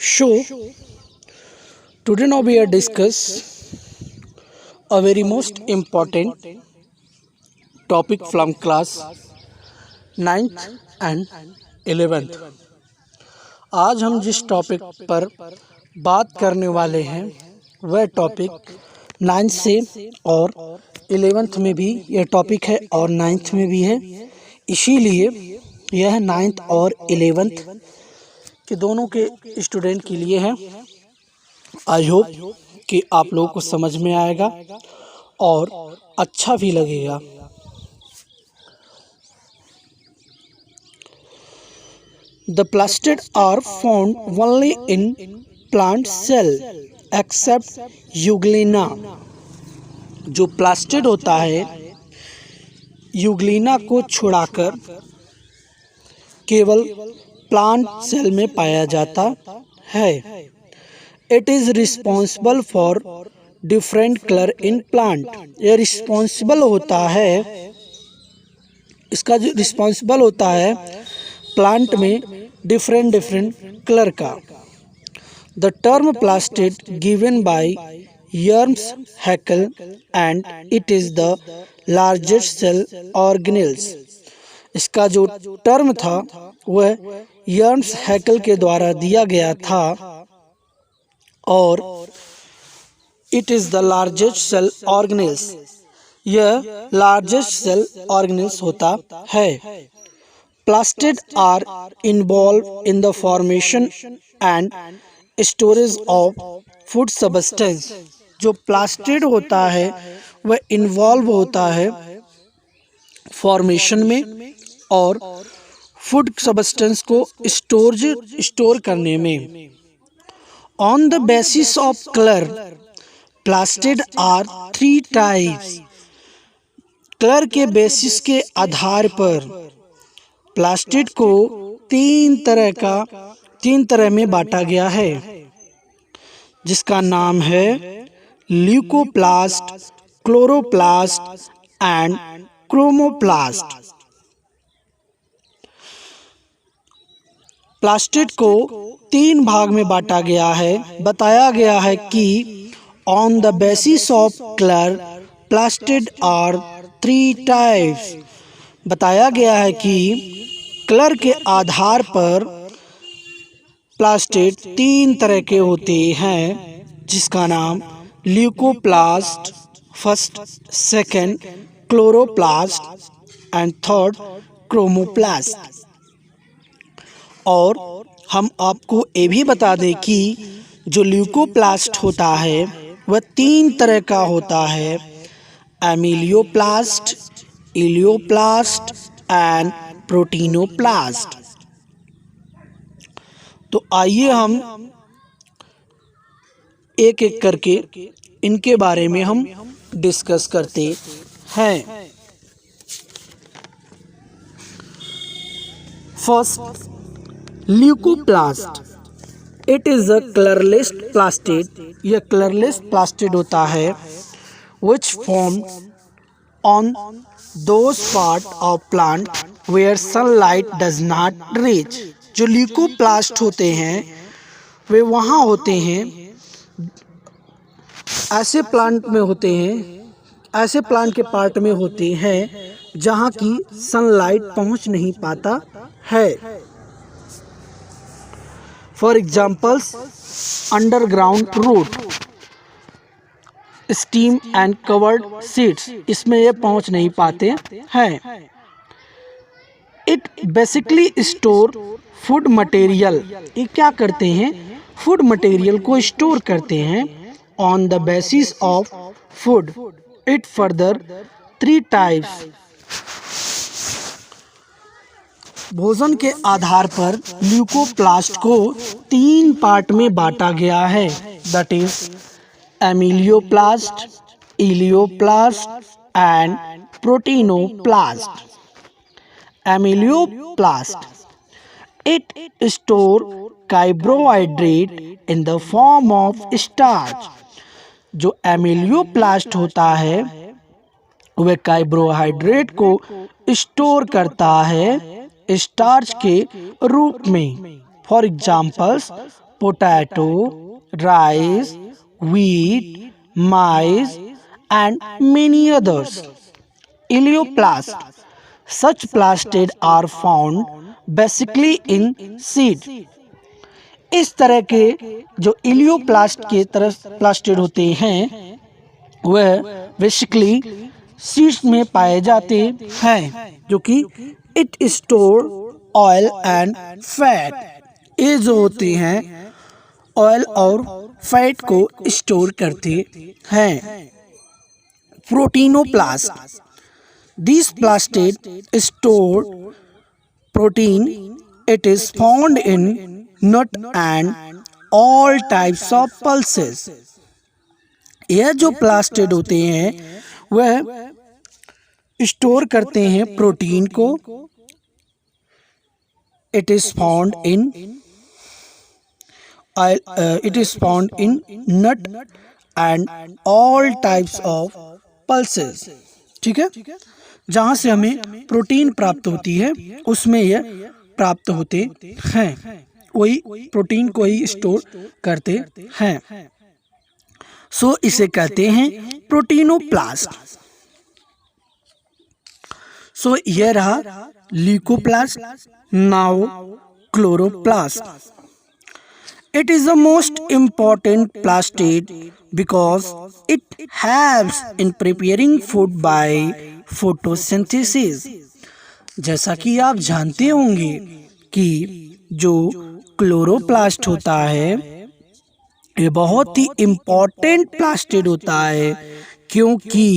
So, today now we are discuss a very most important topic from class 9th and 11th. आज हम जिस topic पर बात करने वाले हैं वह टॉपिक 9th से और 11th में भी यह टॉपिक है और 9th में भी है। इसीलिए यह 9th और 11th के दोनों के स्टूडेंट के लिए है। आई होप कि आप लोगों को समझ में आएगा और अच्छा भी लगेगा। The plastids are found only in plant cell except Euglena. जो प्लास्टिड होता है यूग्लिना को छुड़ाकर केवल प्लांट सेल में पाया जाता है। It is responsible for different colour in plant. यह रिस्पॉन्सिबल होता है, इसका जो रिस्पॉन्सिबल होता है प्लांट में डिफरेंट कलर का। The term plastid given by Ernst Haeckel and it is the largest cell organelles. इसका जो टर्म था वह यर्म्स हैकल के द्वारा दिया गया था और it is the largest cell organelles. यह लार्जेस्ट सेल ऑर्गेनेल्स होता है। Plastid are involve in the formation and storage of food substance. जो प्लास्टिड होता है वह इन्वॉल्व होता है फॉर्मेशन में और फूड सब्सटेंस को स्टोर करने में। On the basis of colour plastid are 3 types. Colour के बेसिस के आधार पर प्लास्टिड को तीन तरह में बांटा गया है, जिसका नाम है leucoplast, chloroplast and chromoplast. Plastid को 3 भाग में बांटा गया है। बताया गया है कि on the basis of colour plastid are 3 types. बताया गया है कि कलर के आधार पर प्लास्टिड 3 तरह के होते हैं, जिसका नाम leucoplast first, second chloroplast and third chromoplast. और हम आपको ये भी बता दें कि जो ल्यूकोप्लास्ट होता है वह 3 तरह का होता है, एमिलियोप्लास्ट, इलियोप्लास्ट एंड प्रोटीनोप्लास्ट। तो आइए हम एक एक करके इनके बारे में हम डिस्कस करते हैं। First, leucoplast. It is a colourless plastid. यह कलरलेस प्लास्टिड होता है which formed on those part of plant where sunlight does not reach। जो ल्यूकोप्लास्ट होते हैं वे वहाँ होते हैं, ऐसे प्लांट में होते हैं, ऐसे प्लांट के पार्ट में होते हैं जहाँ की सनलाइट पहुँच नहीं पाता है। For examples, underground root, stem and covered seeds, इसमें ये पहुंच नहीं पाते हैं। It basically store food material. ये क्या करते हैं? फूड मटेरियल को स्टोर करते हैं। On the basis of food it further 3 types. भोजन के आधार पर ल्यूकोप्लास्ट को 3 पार्ट में बांटा गया है, that is amyloplast, elaioplast and proteinoplast. Amyloplast, it store carbohydrate in the form of starch. जो एमिलियोप्लास्ट होता है वह कार्बोहाइड्रेट को स्टोर करता है स्टार्च के रूप में। For examples, potato, rice, wheat, maize, and many others. Elioplast. Such plastids are found basically in seed. इस तरह के जो इलियोप्लास्ट के तरह प्लास्टिड होते हैं वह बेसिकली सीड्स में पाए जाते हैं, जो कि it store oil and fat. ये जो होते हैं ऑयल और फैट को स्टोर करते हैं। Proteinoplast. This plastid store protein. It is found in nut and all types of pulses. यह जो प्लास्टिड होते हैं वह स्टोर करते हैं प्रोटीन को। It is found in nut and all types of pulses. ठीक है, जहां से हमें प्रोटीन प्राप्त होती है उसमें यह प्राप्त होते हैं, वही प्रोटीन को ही स्टोर करते हैं। सो इसे कहते हैं प्रोटीनोप्लास्ट। सो यह रहा leucoplast. Now chloroplast. It is the most important plastid because it helps in preparing food by photosynthesis. जैसा कि आप जानते होंगे कि जो क्लोरोप्लास्ट होता है ये बहुत ही इम्पोर्टेंट प्लास्टिड होता है, क्योंकि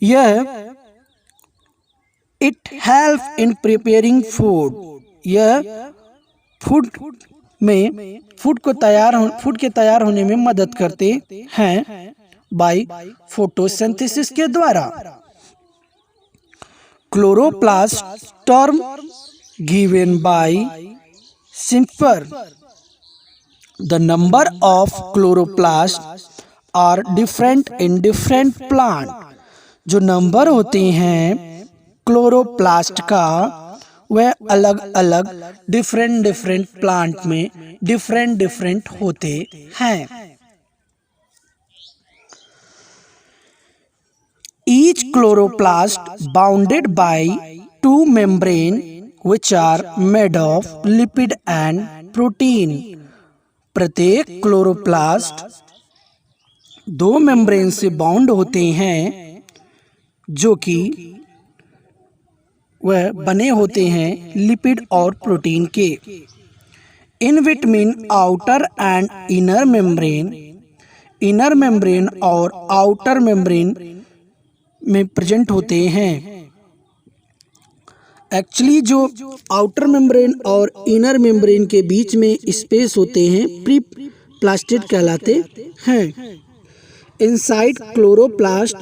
यह it help in preparing food. यह फूड के तैयार होने में मदद करते हैं बाय फोटोसिंथेसिस के द्वारा। Chloroplast term given by Schimper. The number of chloroplast are different in different plant. जो नंबर होते हैं क्लोरोप्लास्ट का वह अलग अलग डिफरेंट प्लांट में डिफरेंट होते हैं। Each chloroplast bounded by two membrane which are made of lipid and protein। प्रत्येक क्लोरोप्लास्ट दो मेम्ब्रेन से बाउंड होते हैं जो कि वह बने होते हैं लिपिड और प्रोटीन के। In vitamin outer and inner membrane और आउटर मेम्ब्रेन में प्रेजेंट होते हैं। एक्चुअली जो आउटर मेम्ब्रेन और इनर मेम्ब्रेन के बीच में स्पेस होते हैं प्री प्लास्टिड कहलाते हैं। Inside chloroplast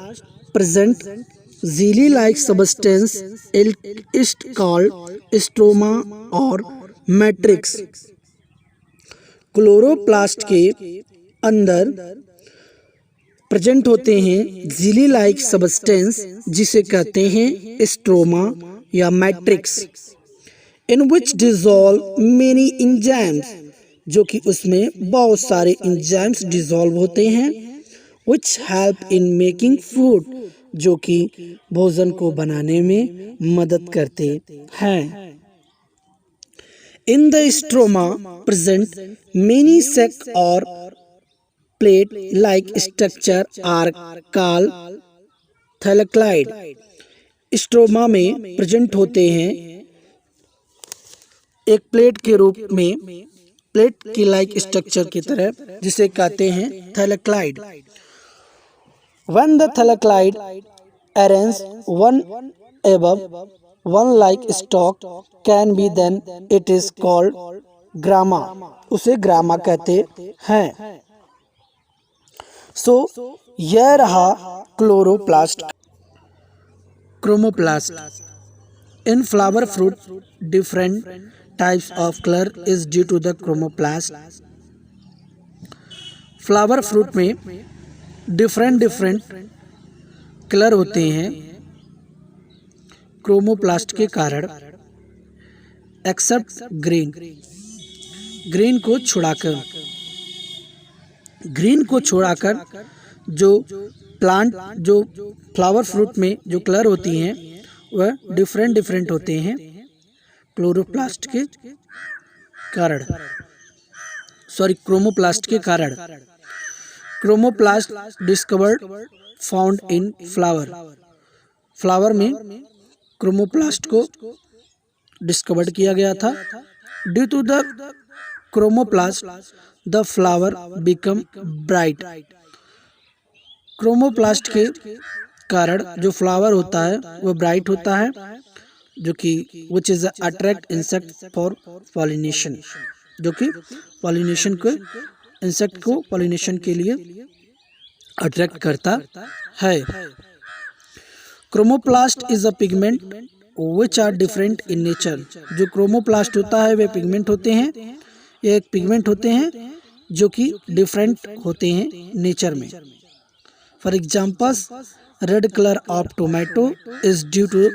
present jelly like substance is called stroma और मैट्रिक्स। क्लोरोप्लास्ट के अंदर प्रेजेंट होते हैं जेली लाइक सब्सटेंस जिसे कहते हैं स्ट्रोमा या matrix. In which dissolve many enzymes, जो कि उसमें बहुत सारे एंजाइम्स डिजॉल्व होते हैं। Which help in making food, जो कि भोजन को बनाने में मदद करते हैं। In the stroma present many sac और plate like structure are called thylakoid. Stroma में प्रेजेंट होते हैं एक प्लेट के रूप में, प्लेट की लाइक स्ट्रक्चर की तरह, जिसे कहते हैं थैलेक्लाइड। When the thalaclide arrange one above one like stalk can be, then it is called grama। उसे ग्रामा कहते हैं। सो यह रहा chloroplast. Chromoplast. In flower fruit different types of colour is due to the chromoplast. Flower fruit में different colour होते हैं chromoplast के कारण, एक्सेप्ट ग्रीन। ग्रीन को छुड़ाकर जो प्लांट जो फ्लावर फ्रूट में जो कलर होती हैं वह डिफरेंट होते हैं क्लोरोप्लास्ट के कारण, क्रोमोप्लास्ट के कारण। Chromoplast discovered found in flower में क्रोमोप्लास्ट को डिस्कवर्ड किया गया था। Due to the chromoplast the flower become bright. Chromoplast के कारण जो फ्लावर होता है वह ब्राइट होता है, जो कि which is attract insect for pollination, जो कि पॉलिनेशन को इंसेक्ट को पॉलिनेशन के लिए अट्रैक्ट करता है। Chromoplast is a pigment which are different in nature. जो क्रोमोप्लास्ट होता है वे पिगमेंट होते हैं, ये एक पिगमेंट होते हैं जो कि डिफरेंट होते हैं नेचर में। For examples, red colour of tomato is due to